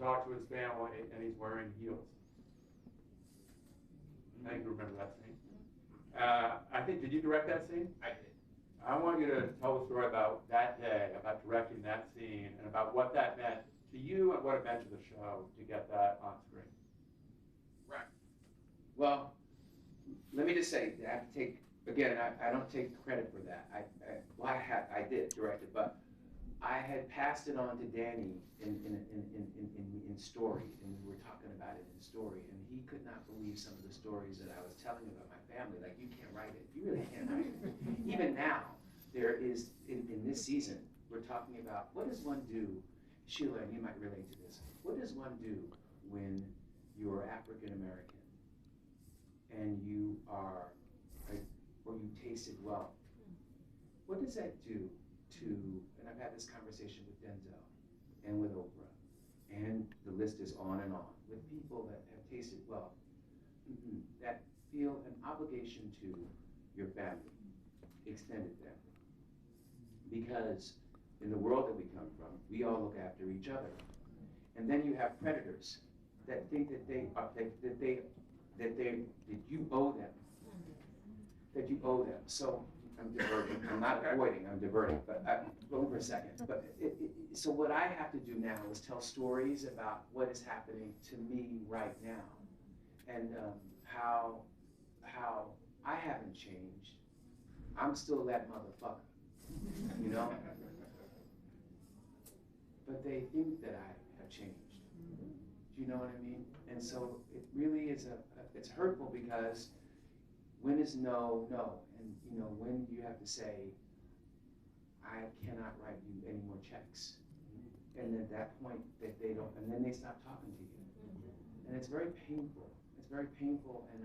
talk to his family, and he's wearing heels. I think you remember that scene. I think, did you direct that scene? I did. I want you to tell the story about that day, about directing that scene, and about what that meant to you and what it meant to the show to get that on screen. Right. Well, let me just say that I have to take, again, I don't take credit for that. I did direct it, but I had passed it on to Danny in story, and we were talking about it in story, and he could not believe some of the stories that I was telling about my family. Like, you can't write it. You really can't write it. Even now, there is, in this season, we're talking about what does one do, Sheila, and you might relate to this, what does one do when you're African American and you are, or you tasted well? What does that do to, and I've had this conversation with Denzel and with Oprah, and the list is on and on, with people that have tasted well, that feel an obligation to your family, extended family. Because in the world that we come from, we all look after each other. And then you have predators that think that you owe them, that you owe them. So I'm diverting. I'm not avoiding. I'm diverting. But go for a second. But so what I have to do now is tell stories about what is happening to me right now, and how I haven't changed. I'm still that motherfucker, you know. But they think that I have changed. Do you know what I mean? And so it really is it's hurtful, because when is no, no? And you know, when you have to say, I cannot write you any more checks. And at that point that they don't, and then they stop talking to you. And it's very painful. It's very painful, and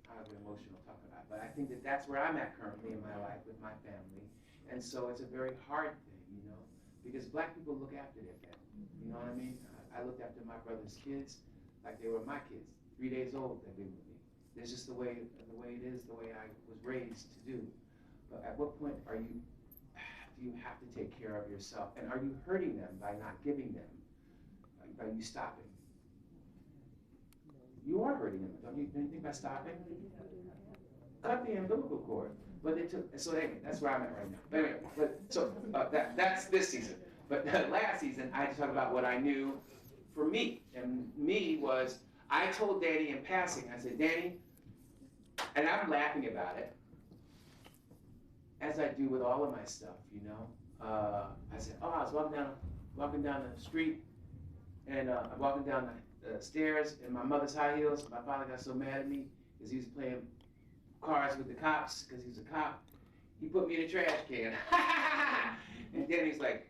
I get emotional talking about it. But I think that that's where I'm at currently in my life with my family. And so it's a very hard thing, you know, because black people look after their family. You know what I mean? I looked after my brother's kids like they were my kids. 3 days old, they've been with me. It's just the way it is, the way I was raised to do. But at what point do you have to take care of yourself? And are you hurting them by not giving them, by you stopping? You are hurting them, don't you think, by stopping? Cut the umbilical cord. But it took, so anyway, that's where I'm at right now. But anyway, that's this season. But last season, I had to talk about what I knew for me. And me was, I told Danny in passing, I said, Danny, and I'm laughing about it, as I do with all of my stuff, you know. I said, oh, I was walking down the street, and I'm walking down the stairs in my mother's high heels. My father got so mad at me because he was playing cards with the cops, because he was a cop. He put me in a trash can. And Danny's like,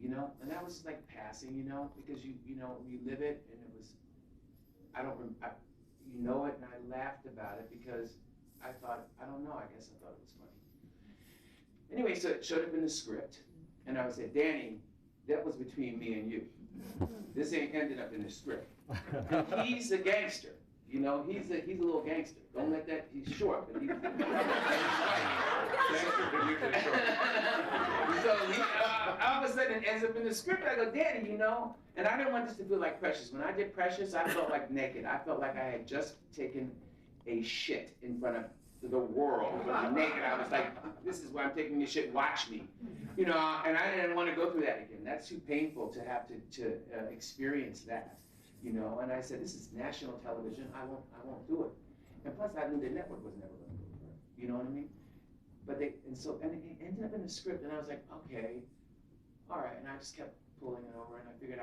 you know, and that was like passing, you know, because you know, you live it, and it was, you know it, and I laughed about it because I thought, I don't know, I guess I thought it was funny. Anyway, so it showed up in the script, and I would say, Danny, that was between me and you. This ain't ended up in the script. And he's a gangster, you know, he's a little gangster. Don't let that, he's short, but he's So all of a sudden it ends up in the script. I go, Danny, you know, and I didn't want this to feel like Precious. When I did Precious, I felt like naked. I felt like I had just taken a shit in front of the world. Naked. I was like, this is why I'm taking this shit, watch me. You know, and I didn't want to go through that again. That's too painful to have to experience that. You know, and I said, this is national television, I won't do it. And plus I knew the network was never going to go for it. You know what I mean? But and it ended up in the script, and I was like, okay, all right, and I just kept pulling it over, and I figured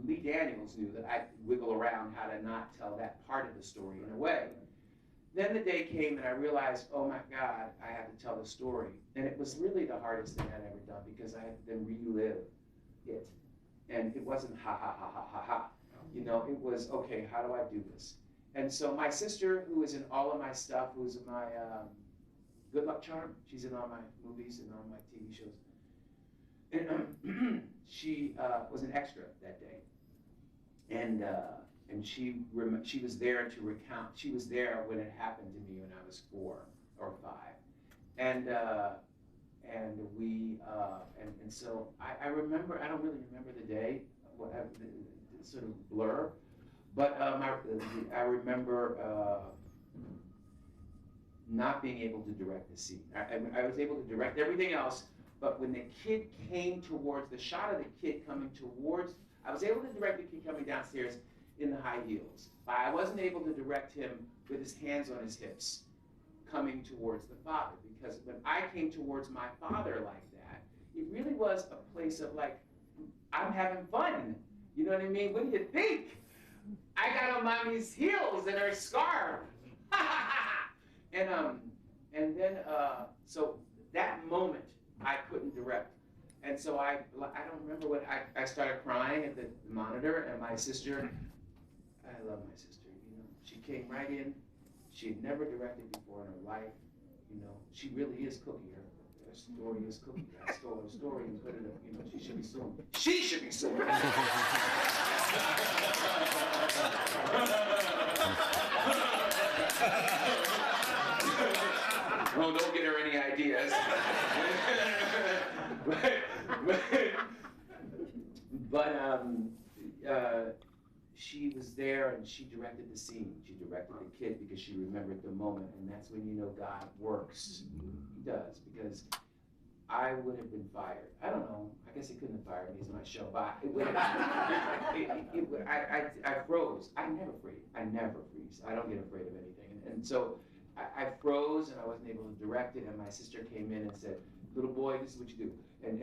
Lee Daniels knew that I'd wiggle around how to not tell that part of the story in a way. Then the day came and I realized, oh my God, I had to tell the story. And it was really the hardest thing I'd ever done, because I had to then relive it. And it wasn't ha ha ha ha ha ha. You know, it was, okay, how do I do this? And so my sister, who is in all of my stuff, who's in my Good Luck Charm, she's in all my movies and all my TV shows. And she was an extra that day. And she was there to recount. She was there when it happened to me when I was 4 or 5, and and we, and so I remember, I don't really remember the day, sort of blur, but I remember not being able to direct the scene. I was able to direct everything else, but when the kid came towards, the shot of the kid coming towards, I was able to direct the kid coming downstairs in the high heels. I wasn't able to direct him with his hands on his hips coming towards the father, because when I came towards my father like that, it really was a place of like, I'm having fun. You know what I mean? What do you think? I got on mommy's heels and her scarf. And then, so that moment I couldn't direct. And so I don't remember what, I started crying at the monitor, and my sister, I love my sister, you know, she came right in. She had never directed before in her life, you know, she really is Cookie. Her story is Cookie. I stole her story and put it up, you know, she should be sued. She should be sued. Well, don't get her any ideas. but she was there and she directed the scene. She directed the kid because she remembered the moment, and that's when you know God works. He does, because I would have been fired. I don't know. I guess he couldn't have fired me. It's my show, but it would have. I froze. I never freeze. I don't get afraid of anything, and so I froze and I wasn't able to direct it. And my sister came in and said, "Little boy, this is what you do." And